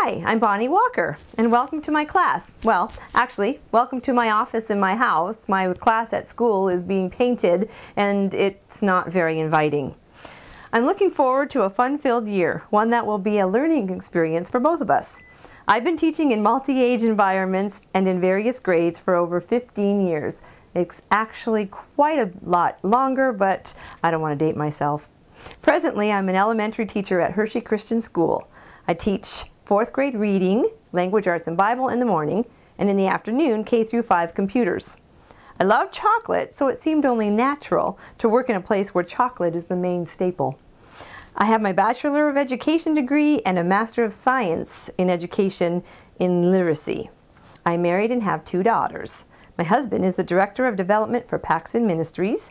Hi, I'm Bonnie Walker, and welcome to my class. Well, actually, welcome to my office in my house. My class at school is being painted, and it's not very inviting. I'm looking forward to a fun-filled year, one that will be a learning experience for both of us. I've been teaching in multi-age environments and in various grades for over 15 years. It's actually quite a lot longer, but I don't want to date myself. Presently, I'm an elementary teacher at Hershey Christian School. I teach 4th grade reading, language arts and Bible in the morning, and in the afternoon, K through 5 computers. I love chocolate, so it seemed only natural to work in a place where chocolate is the main staple. I have my Bachelor of Education degree and a Master of Science in Education in Literacy. I'm married and have 2 daughters. My husband is the Director of Development for Paxton Ministries.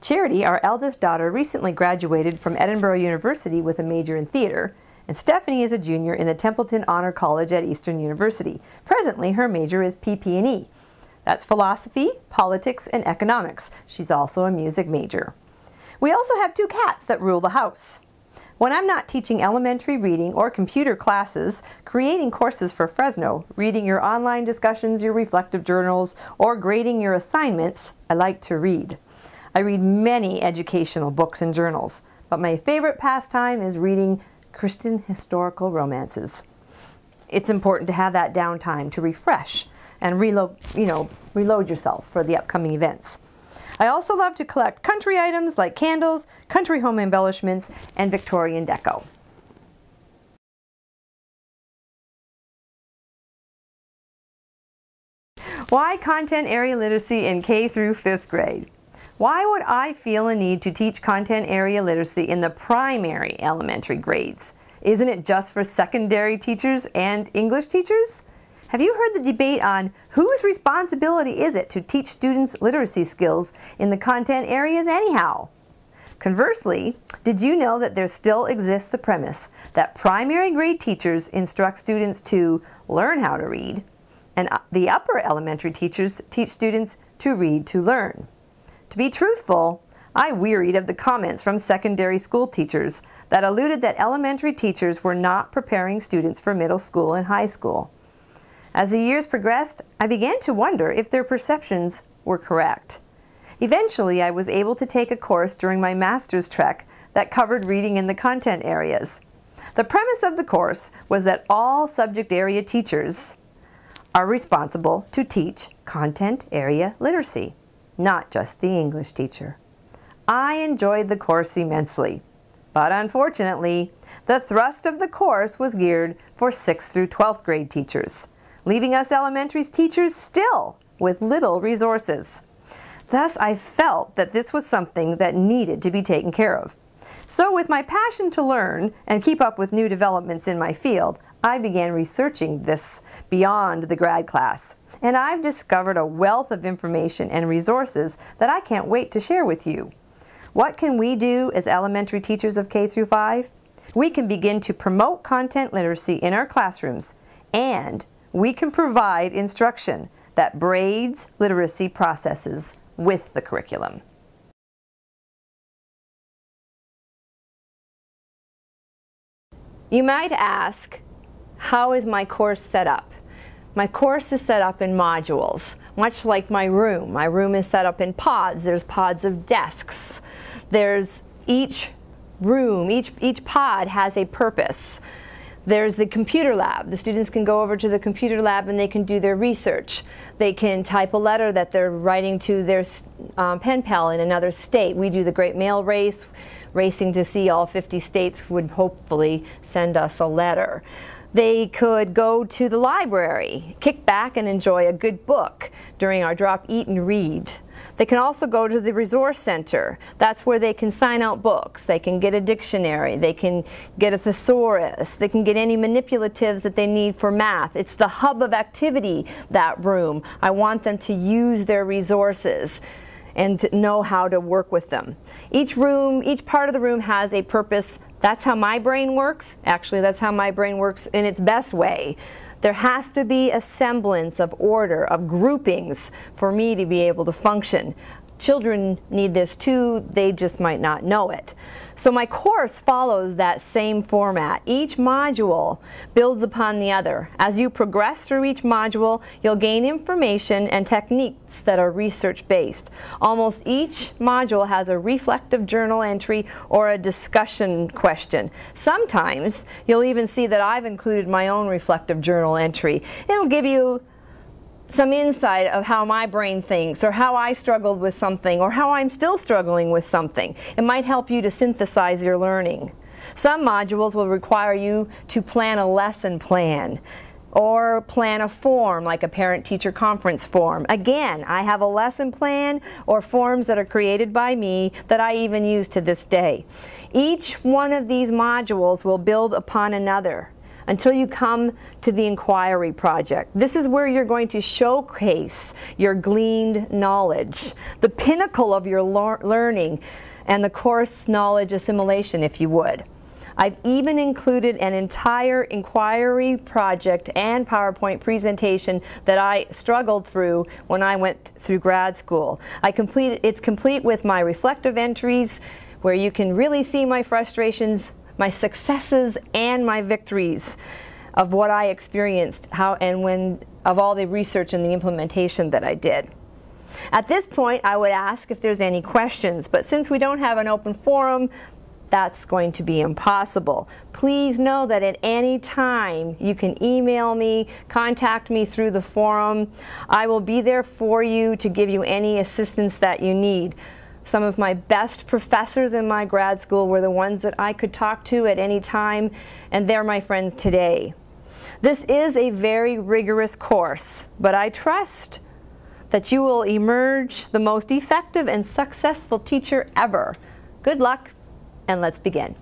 Charity, our eldest daughter, recently graduated from Edinburgh University with a major in theater, and Stephanie is a junior in the Templeton Honor College at Eastern University. Presently, her major is PP&E. That's philosophy, politics, and economics. She's also a music major. We also have 2 cats that rule the house. When I'm not teaching elementary reading or computer classes, creating courses for Fresno, reading your online discussions, your reflective journals, or grading your assignments, I like to read. I read many educational books and journals, but my favorite pastime is reading Christian historical romances. It's important to have that downtime to refresh and reload yourself for the upcoming events. I also love to collect country items like candles, country home embellishments, and Victorian deco. Why content area literacy in K through 5th grade? Why would I feel a need to teach content area literacy in the primary elementary grades? Isn't it just for secondary teachers and English teachers? Have you heard the debate on whose responsibility is it to teach students literacy skills in the content areas anyhow? Conversely, did you know that there still exists the premise that primary grade teachers instruct students to learn how to read, and the upper elementary teachers teach students to read to learn? To be truthful, I wearied of the comments from secondary school teachers that alluded that elementary teachers were not preparing students for middle school and high school. As the years progressed, I began to wonder if their perceptions were correct. Eventually, I was able to take a course during my master's trek that covered reading in the content areas. The premise of the course was that all subject area teachers are responsible to teach content area literacy, not just the English teacher. I enjoyed the course immensely, but unfortunately, the thrust of the course was geared for 6th through 12th grade teachers, leaving us elementary teachers still with little resources. Thus, I felt that this was something that needed to be taken care of. So with my passion to learn and keep up with new developments in my field, I began researching this beyond the grad class. And I've discovered a wealth of information and resources that I can't wait to share with you. What can we do as elementary teachers of K through 5? We can begin to promote content literacy in our classrooms, and we can provide instruction that braids literacy processes with the curriculum. You might ask, how is my course set up? My course is set up in modules, much like my room. My room is set up in pods. There's pods of desks. There's each room, each pod has a purpose. There's the computer lab. The students can go over to the computer lab and they can do their research. They can type a letter that they're writing to their pen pal in another state. We do the Great Mail Race. Racing to see all 50 states would hopefully send us a letter. They could go to the library, kick back and enjoy a good book during our drop, eat, and read. They can also go to the resource center. That's where they can sign out books. They can get a dictionary. They can get a thesaurus. They can get any manipulatives that they need for math. It's the hub of activity, that room. I want them to use their resources and to know how to work with them. Each room, each part of the room has a purpose. That's how my brain works. Actually, that's how my brain works in its best way. There has to be a semblance of order, of groupings, for me to be able to function. children need this too, they just might not know it. So my course follows that same format. Each module builds upon the other. As you progress through each module, you'll gain information and techniques that are research-based. Almost each module has a reflective journal entry or a discussion question. Sometimes you'll even see that I've included my own reflective journal entry. It'll give you some insight of how my brain thinks, or how I struggled with something, or how I'm still struggling with something. It might help you to synthesize your learning. Some modules will require you to plan a lesson plan, or plan a form like a parent-teacher conference form. Again, I have a lesson plan or forms that are created by me that I even use to this day. Each one of these modules will build upon another until you come to the inquiry project. This is where you're going to showcase your gleaned knowledge, the pinnacle of your learning and the course knowledge assimilation, if you would. I've even included an entire inquiry project and PowerPoint presentation that I struggled through when I went through grad school. It's complete with my reflective entries, where you can really see my frustrations, my successes, and my victories of what I experienced, of all the research and the implementation that I did. At this point, I would ask if there's any questions, but since we don't have an open forum, that's going to be impossible. Please know that at any time you can email me, contact me through the forum. I will be there for you to give you any assistance that you need. Some of my best professors in my grad school were the ones that I could talk to at any time, and they're my friends today. This is a very rigorous course, but I trust that you will emerge the most effective and successful teacher ever. Good luck, and let's begin.